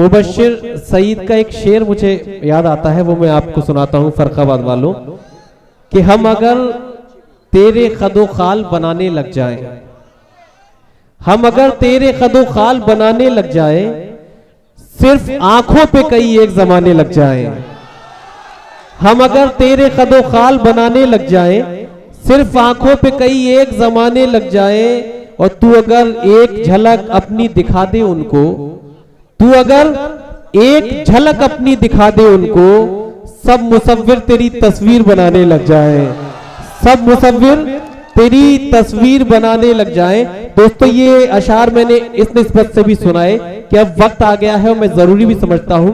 मुबश्शिर सईद का एक शेर मुझे याद आता है, वो मैं आपको सुनाता हूँ फर्रुखाबाद वालों, कि हम अगर तेरे कदो खाल बनाने लग जाएं, हम अगर तेरे कदो खाल बनाने लग जाएं, सिर्फ आंखों पे कई एक जमाने लग जाएं। हम अगर तेरे कदो खाल बनाने लग जाएं, सिर्फ आंखों पे कई एक जमाने लग जाएं, और तू अगर एक झलक अपनी दिखा दे उनको, तू अगर एक झलक अपनी दिखा दे उनको, सब मुसव्विर तेरी तस्वीर बनाने लग जाए, सब मुसव्विर तेरी तस्वीर बनाने लग जाए। दोस्तों ये अशार मैंने इस निस्बत से भी सुनाए कि अब वक्त आ गया है और मैं जरूरी भी समझता हूं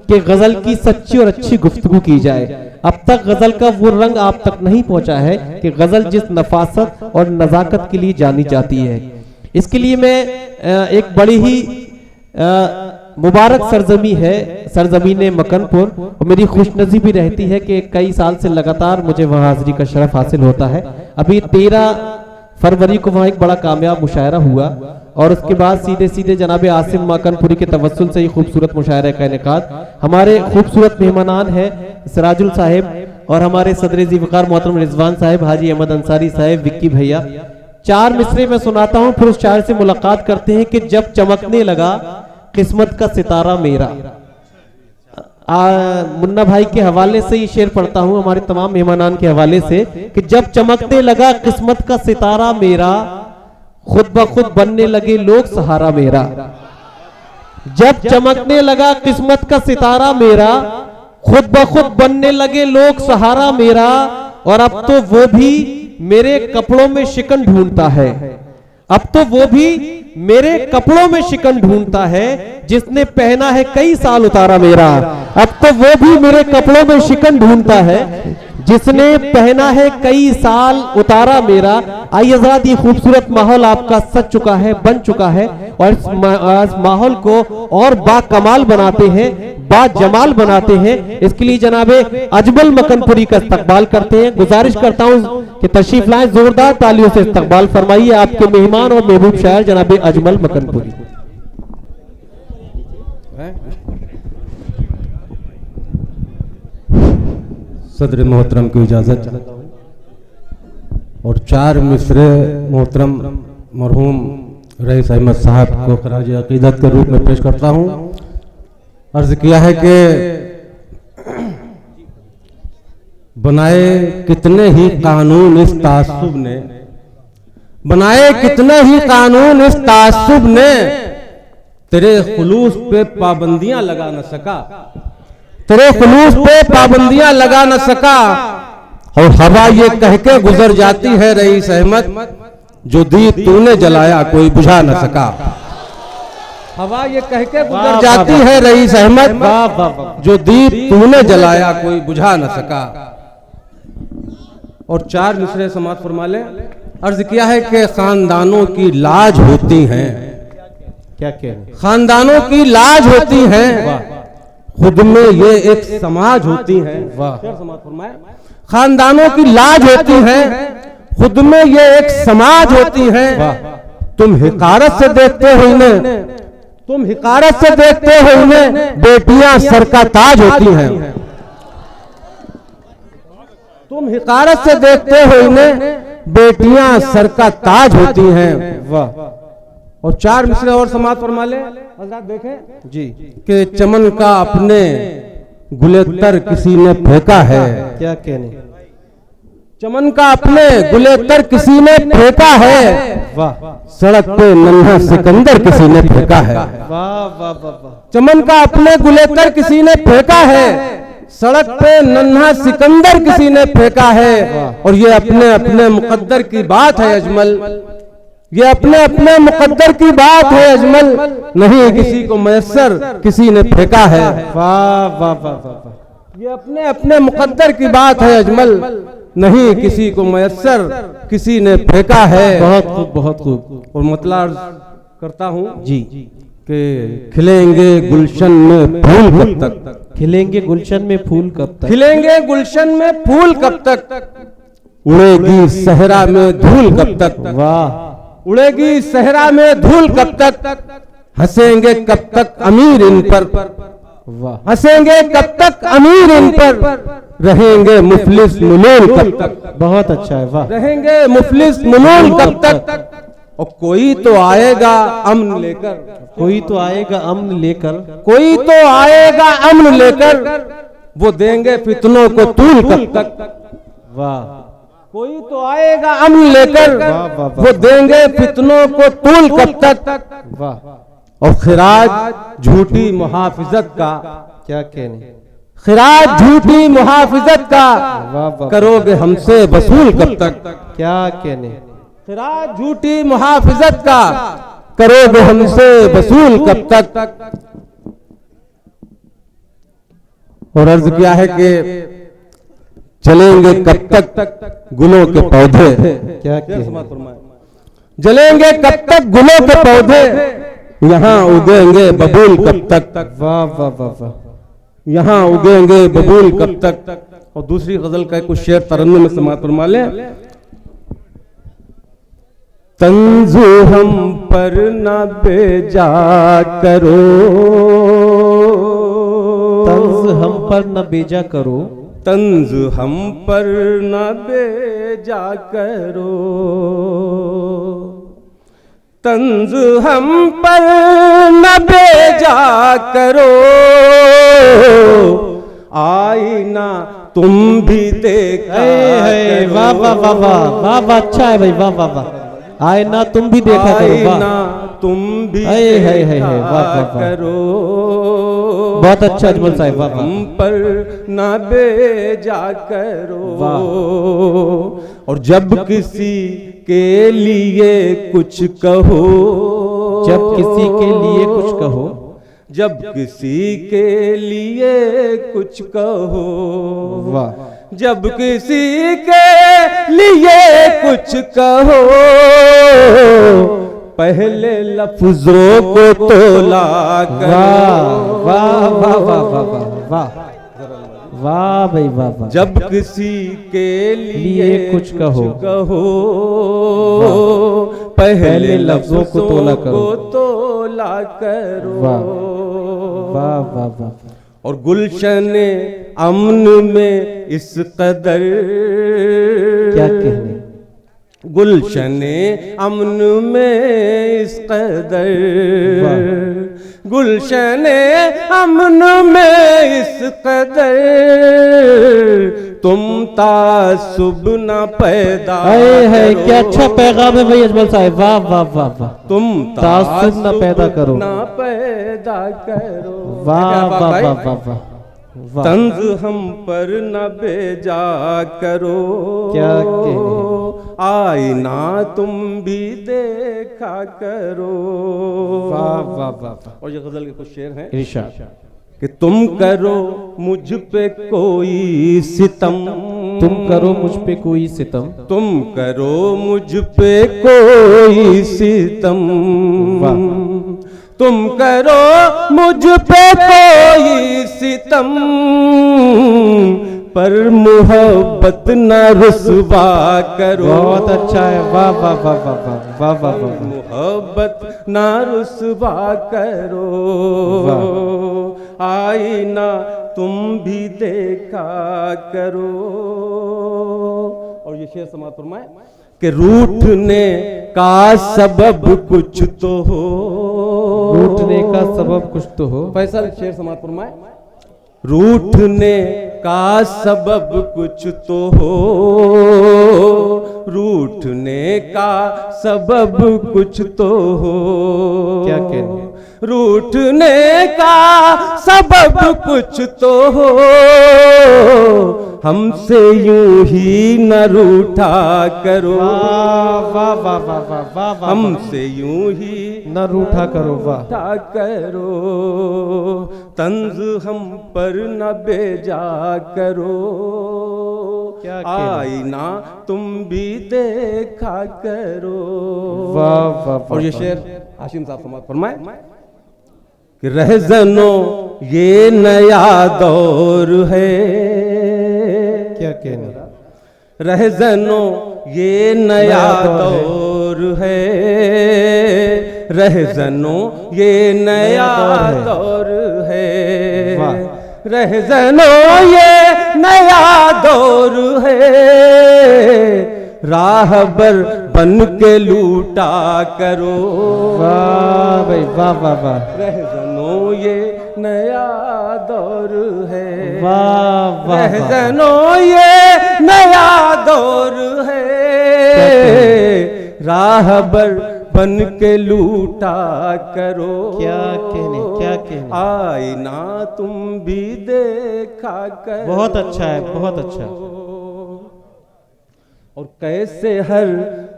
कि गजल की सच्ची और अच्छी गुफ्तगू की जाए। अब तक गजल का वो रंग आप तक नहीं पहुंचा है कि गजल जिस नफासत और नजाकत के लिए जानी जाती है। इसके लिए मैं एक बड़ी ही मुबारक सरजमी है, सरजमीन मकनपुर, और मेरी खुशनसीबी रहती है कि कई साल से लगातार मुझे वहां हाजिरी का शरफ हासिल होता है। अभी 13 फरवरी को वहां एक बड़ा कामयाब मुशायरा हुआ, और उसके बाद सीधे सीधे जनाब आसिम मकनपुरी के तवस्सुल से ही खूबसूरत मुशायरा का इनेकाद। हमारे खूबसूरत मेहमानान हैं सिराजुल साहिब, और हमारे सदर ज़ीवकार मोहतरम रिजवान साहिब, हाजी अहमद अंसारी साहिब, विक्की भैया। 4 मिसरे में सुनाता हूँ, फिर उस शायर से मुलाकात करते हैं कि जब चमकने लगा किस्मत का सितारा मेरा। मुन्ना भाई के हवाले से ये शेर पढ़ता हूं, हमारे तमाम मेहमानान के हवाले से, कि जब चमकने लगा किस्मत का सितारा मेरा, खुद ब खुद बनने लगे लोग सहारा मेरा। जब चमकने लगा किस्मत का सितारा मेरा, खुद ब खुद बनने लगे लोग सहारा मेरा, और अब तो वो भी मेरे कपड़ों में शिकन ढूंढता है, अब तो वो भी मेरे कपड़ों में शिकन ढूंढता है, जिसने पहना है कई साल उतारा मेरा। अब तो वो भी मेरे कपड़ों में शिकन ढूंढता है, जिसने पहना है कई साल उतारा मेरा। आइए हज़रात, ये खूबसूरत माहौल आपका सज चुका है, बन चुका है, और इस माहौल को और बाकमाल बनाते हैं, बाजमाल बनाते हैं। इसके लिए जनाबे अजमल मकनपुरी का इस्तकबाल करते हैं। गुजारिश करता हूं कि तशरीफ लाएं, जोरदार तालियों से इस्तकबाल फरमाइए आपके मेहमान और महबूब शायर जनाबे अजमल मकनपुरी। सदर मोहतरम की इजाजत चाहता हूं, और 4 मिसरे मोहतरम मरहूम रईस अहमद साहब को खराज अकीदत के रूप में पेश करता हूं। अर्ज किया है कि बनाए कितने ही कानून इस तासुब ने, बनाए कितने ही कानून इस तासुब ने, तेरे खुलूस पे पाबंदियां लगा न सका, तेरे खुलूस पे पाबंदियां लगा न सका। और हवा ये कह के गुजर जाती है रईस अहमद, जो दीप तूने जलाया कोई बुझा न सका। हवा ये कह के गुजर जाती है रईस अहमद, जो दीप तूने जलाया कोई बुझा न सका। और 4 मिसरे समात फरमा ले। अर्ज किया है कि खानदानों की लाज होती हैं, क्या क्या खानदानों की लाज होती हैं, खुद में ये एक समाज होती है। खानदानों की लाज होती है, खुद में ये एक समाज होती है। तुम हिकारत से देखते हो इन्हें, तुम हिकारत से देखते हो इन्हें, बेटियां सर का ताज होती हैं। तुम हिकारत से देखते हो इन्हें, बेटियां सर का ताज होती हैं। वाह। और 4 मिसरे और समात फरमा ले हज़रात, देखें जी कि चमन का अपने गुलेतर किसी ने फेंका है। क्या कहने, चमन का अपने गुलेतर किसी ने फेंका है, वाह। सड़क पे नन्हा सिकंदर किसी ने फेंका है। वाह वाह वाह। चमन का अपने गुलेतर किसी ने फेंका है, सड़क पे नन्हा सिकंदर किसी ने फेंका है। और ये अपने अपने मुकद्दर की बात है अजमल, ये अपने अपने मुकद्दर की बात है अजमल, नहीं किसी को मयस्सर किसी ने फेंका है। वाह वाह वाह वाह। ये अपने अपने मुकद्दर की बात है अजमल, नहीं किसी को मयस्सर किसी ने फेंका है। बहुत खूब बहुत खूब। और मतलब करता हूँ जी कि खिलेंगे गुलशन में फूल कब तक, खिलेंगे गुलशन में फूल कब तक, खिलेंगे गुलशन में फूल कब तक, उड़ेगी सहरा में धूल कब तक। वाह। उड़ेगी सहरा में धूल कब तक, हंसेंगे कब तक अमीर इन पर, वाह, हंसेंगे कब तक अमीर इन पर, रहेंगे मुफलिस मुलूल कब तक, बहुत अच्छा है, वाह, रहेंगे मुफलिस मुलूल कब तक। और कोई तो आएगा अमन लेकर, कोई तो आएगा अमन लेकर, कोई तो आएगा अमन लेकर, वो देंगे फितनों को तूल कब तक। वाह, कोई तो आएगा अमन लेकर, वाह, वाह, वाह, वो देंगे फितनों को तूल कब तक। वाह, और खिराज झूठी मुहाफिजत का, क्या कहने, खिराज झूठी मुहाफिजत का, वाह, वाह, करोगे हमसे वसूल कब तक। क्या कहने, खिराज झूठी मुहाफिजत का, करोगे हमसे वसूल कब तक। और अर्ज किया है कि जलेंगे कब तक गुलों के पौधे, क्या कहने, जलेंगे कब तक गुलों के पौधे, यहाँ उगेंगे बबूल कब तक। वाह, वाह, वाह, वाह, यहाँ उगेंगे बबूल कब तक। और दूसरी गजल का कुछ शेर तरन्नुम में समात फरमा ले। तंजु हम पर न बेजा करो, तंज हम पर न बेजा करो, तंज हम पर न बेजा करो, तंज हम पर न बेजा करो, आईना तुम भी देखा करो। वाह, वाह, वाह, वाह, वाह, वाह, अच्छा है भाई, वाह, वाह, वाह, आए ना तुम भी देखा करो, वाह, आईना तुम भी है, देखा वाह, वाह, वाह, करो, बहुत अच्छा अजमल साहब, वाह, वाह, हम पर न बेजा करो। और जब किसी के लिए कुछ कहो, जब किसी के लिए कुछ कहो, जब किसी के लिए कुछ कहो, वाह, जब किसी के लिए कुछ कहो, पहले लफ्जों को तोला करो। वाह, वाह, वाह, वाह, वाह, वाह, वाह भाई, वाह, वाह, जब किसी के लिए कुछ कहो, पहले लफ्जों को तोला करो। वाह, वाह, वाह, वाह, और गुलशने अमन में इस कदर, क्या कहने, गुलशने अमन में इस कदर, गुलशने अमन में इस कदर, तुम तासुब न पैदा है, करो। क्या अच्छा पैगाम है भाई अजमल साहब, वाह, वाह, वाह, वाह, तुम तासुब न पैदा करो, न पैदा करो। वाह, वाह, वाह, वाह, वाह, वाह, तंज हम पर न बेजा करो, क्या कहने, आईना तुम भी देखा करो। वाह, वाह, वाह, और ये गजल के कुछ शेर हैं इरशाद, कि तुम करो मुझ पे कोई सितम, तुम करो मुझ पे कोई सितम, तुम करो मुझ पे कोई सितम, तुम करो मुझ पे कोई सितम, पर मोहब्बत न रुसवा करो। बहुत अच्छा है, वाह, वाह, वाह, वाह, वाह, वाह, वाह, वाह, मोहब्बत न रुसवा करो, आईना तुम भी देखा करो। और ये शेर समाप्त फरमाए कि रूठने का सबब कुछ तो हो, रूठने का सबब कुछ तो हो, फैसल शेर समाप्त फरमाए, रूठने का सबब कुछ तो हो, रूठने का सबब कुछ तो हो। क्या कहने, रूठने का सबब कुछ तो हो, हमसे यूं ही न रूठा करो। वाह, वाह, वाह, वाह, वाह, वाह, वाह, हमसे यूं ही न रूठा करो, वाह, रूठा करो, तंज हम पर न बेजा करो, क्या कहना, आईना तुम भी देखा करो। वाह, वाह, और ये वाह, शेर हाशिम साहब समाप्त फरमाए कि रहजनो ये नया दौर है, क्या कहने, रहजनो ये नया दौर है, रहजनों ये नया दौर है, रहजनों ये नया दौर है, राहबर बन के लूटा करो। वाह भाई वाह वाह वाह, रहजनों ये नया दौर है, वाह वाह, रहजनों ये नया दौर है, राहबर बन के लूटा करो। क्या कहने क्या कहने, आईना तुम भी देखा करो। बहुत अच्छा है, बहुत अच्छा। और कैसे हर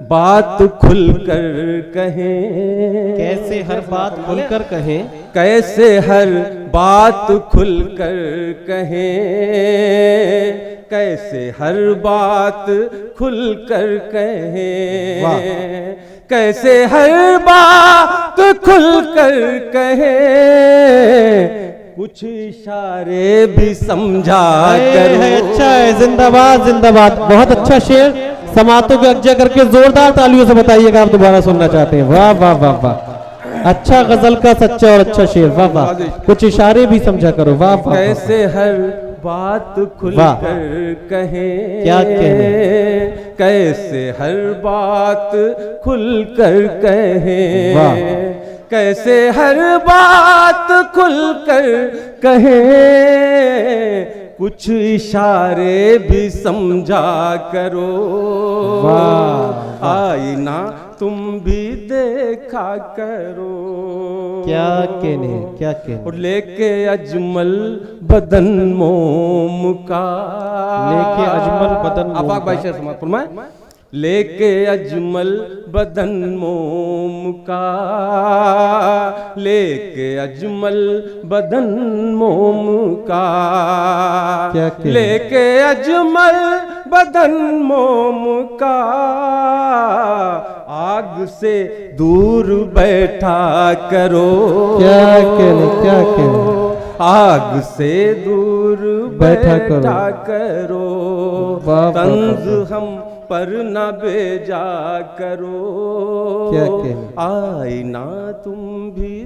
बात खुलकर कहें, कैसे हर बात खुलकर कहें, कैसे हर बात खुलकर कहें, कैसे हर बात खुलकर कहें, कैसे हर बात खुलकर कहें, कुछ इशारे भी समझा करो। अच्छा है, जिंदाबाद जिंदाबाद, बहुत अच्छा शेर। समातों को अज्जा करके जोरदार तालियों से बताइएगा आप दोबारा सुनना चाहते हैं। वाह वाह वाह वाह, अच्छा गजल का सच्चा और अच्छा शेर, वाह वाह। कुछ इशारे भी समझा करो, वाह वाह। कैसे हर बात खुलकर कहें, क्या कहें, कैसे हर बात खुलकर कहें, कैसे हर बात खुलकर कहें, कुछ इशारे भी समझा करो। आईना तुम भी देखा करो। क्या कहने क्या कहने। और लेके अजमल बदन मोम का, लेके अजमल बदन मोम आफाक भाई शेर समात फरमाए। लेके अजमल बदन मोम का, लेके अजमल बदन मोम का, क्या लेके अजमल बदन मोम का, आग से दूर बैठा करो। क्या कहने क्या कहने, आग से दूर बैठा करो। तंज हम पर न भेजा करो। क्या कहने, आईना तुम भी